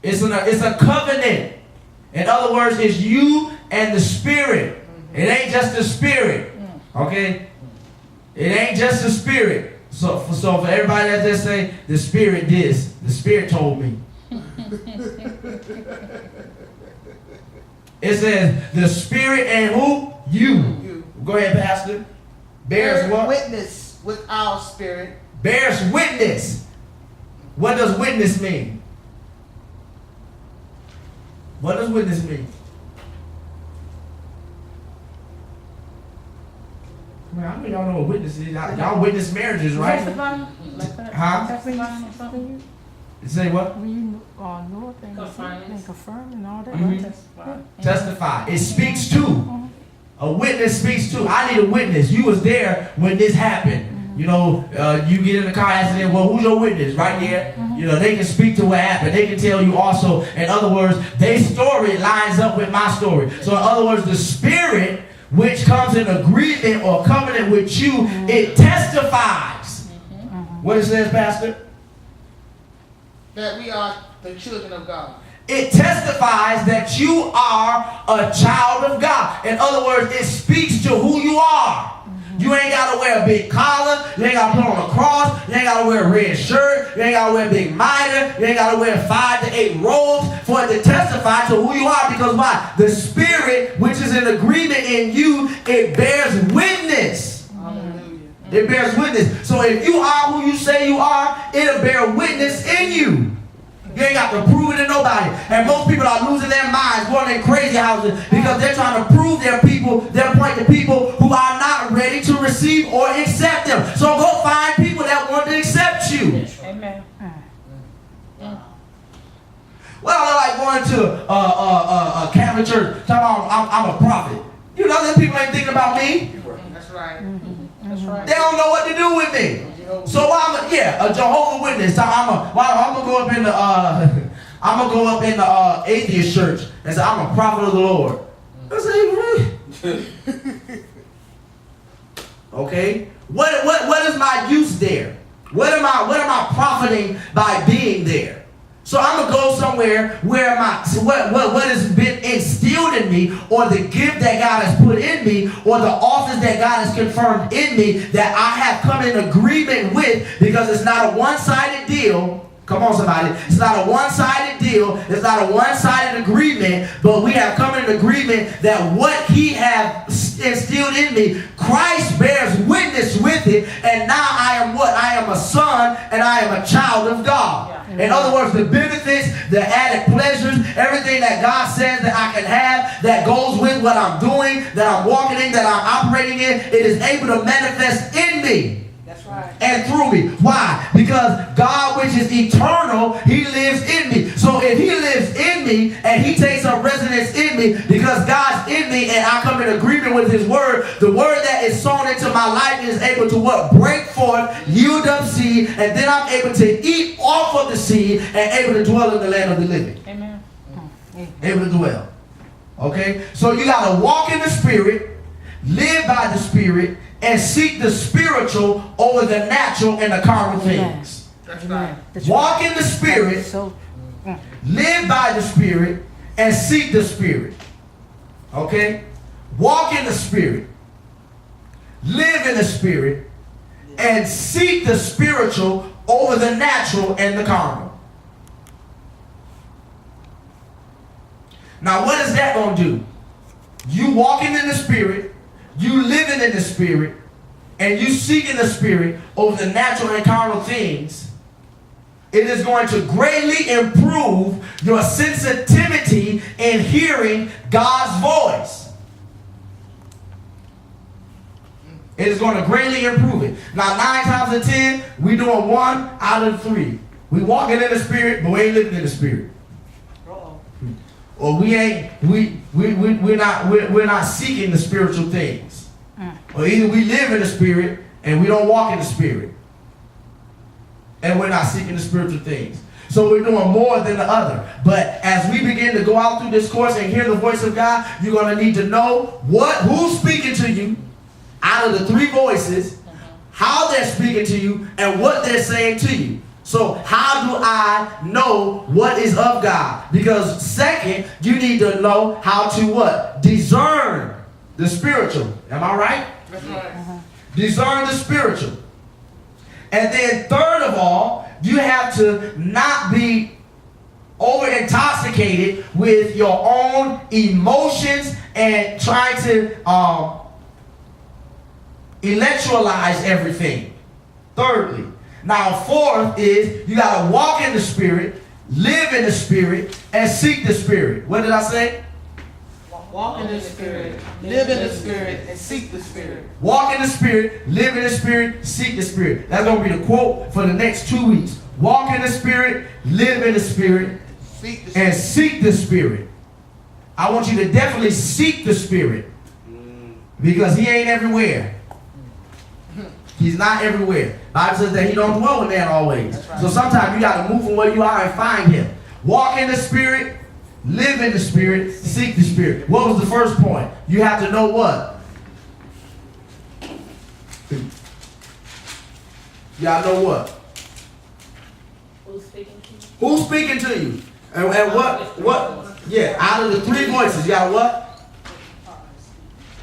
It's a covenant. In other words, it's you and the Spirit. It ain't just the Spirit. Okay? It ain't just the Spirit. So for everybody that just say, the Spirit this, the Spirit told me. It says, the Spirit and who? You. Go ahead, Pastor. Bears what? Witness with our spirit. Bears witness. What does witness mean? What does witness mean? Man, I mean, y'all know what witness is. Y'all witness marriages, right? Testifying like that. Huh? Testifying or something. Say what? When you know things and confirm and all that. Mm-hmm. Testify. It speaks to. A witness speaks to. I need a witness. You was there when this happened. You know, you get in a car accident. Well, who's your witness? Right there. You know, they can speak to what happened. They can tell you also. In other words, their story lines up with my story. So in other words, the Spirit, which comes in agreement or covenant with you, it testifies. What it says, Pastor? That we are the children of God. It testifies that you are a child of God. In other words, it speaks to who you are. You ain't got to wear a big collar. You ain't got to put on a cross. You ain't got to wear a red shirt. You ain't got to wear a big mitre. You ain't got to wear 5 to 8 robes for it to testify to who you are. Because why? The Spirit, which is in agreement in you, it bears witness. Hallelujah. It bears witness. So if you are who you say you are, it'll bear witness in you. You ain't got to prove it to nobody. And most people are losing their minds, going in crazy houses because they're trying to prove their point to people who are not ready to receive or accept them. So go find people that want to accept you. Amen. Well, I like going to a Catholic church talking about I'm a prophet. You know, them people ain't thinking about me. That's right. That's right. They don't know what to do with me. So a Jehovah's Witness. I'm gonna go up in the atheist church and say I'm a prophet of the Lord. I say, okay. What is my use there? What am I profiting by being there? So I'm gonna go somewhere where what has been instilled in me, or the gift that God has put in me, or the office that God has confirmed in me, that I have come in agreement with, because it's not a one-sided deal. Come on, somebody. It's not a one-sided deal. It's not a one-sided agreement, but we have come in agreement that what He has instilled in me, Christ bears witness with it, and now I am what? I am a son, and I am a child of God. In other words, the benefits, the added pleasures, everything that God says that I can have that goes with what I'm doing, that I'm walking in, that I'm operating in, it is able to manifest in me. That's right. And through me. Why? Because God, which is eternal, He lives in me. So if He lives in me and He takes up residence in me, because God's in me and I come in agreement with His word, the word that is sown into my life is able to what? Break forth, yield up seed, and then I'm able to eat off of the seed and able to dwell in the land of the living. Amen. Able to dwell. Okay? So you got to walk in the Spirit, live by the Spirit, and seek the spiritual over the natural and the carnal things. That's right. Walk in the Spirit, live by the Spirit, and seek the Spirit. Okay? Walk in the Spirit, live in the Spirit, and seek the spiritual over the natural and the carnal. Now, what is that going to do? You walking in the Spirit, you living in the Spirit, and you seeking the Spirit over the natural and carnal things, it is going to greatly improve your sensitivity in hearing God's voice. It is going to greatly improve it. Now, 9 times out of 10, we doing 1 out of 3. We walking in the Spirit, but we ain't living in the Spirit. Or we're not seeking the spiritual things. Or either we live in the Spirit and we don't walk in the Spirit, and we're not seeking the spiritual things. So we're doing more than the other. But as we begin to go out through this course and hear the voice of God, you're going to need to know who's speaking to you out of the 3 voices, how they're speaking to you, and what they're saying to you. So how do I know what is of God? Because second, you need to know how to what? Discern the spiritual. Am I right? That's right. Discern the spiritual. And then third of all, you have to not be over intoxicated with your own emotions and try to electrolyze everything. Thirdly. Now, fourth is you got to walk in the Spirit, live in the Spirit, and seek the Spirit. What did I say? Walk in the Spirit, live in the Spirit, and seek the Spirit. Walk in the Spirit, live in the Spirit, seek the Spirit. That's going to be the quote for the next 2 weeks. Walk in the Spirit, live in the Spirit, and seek the Spirit. I want you to definitely seek the Spirit because He ain't everywhere. He's not everywhere. The Bible says that He don't dwell with man always. Right. So sometimes you got to move from where you are and find Him. Walk in the Spirit, live in the Spirit, seek the Spirit. What was the first point? You have to know what? You got to know what? Who's speaking to you? Who's speaking to you? And what? Yeah, out of the three voices, you got what?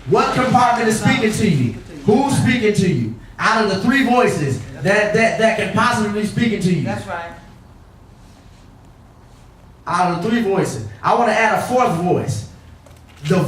What compartment is speaking to you? Who's speaking to you? Out of the three voices that can possibly be speaking to you. That's right. Out of the three voices. I want to add a fourth voice. The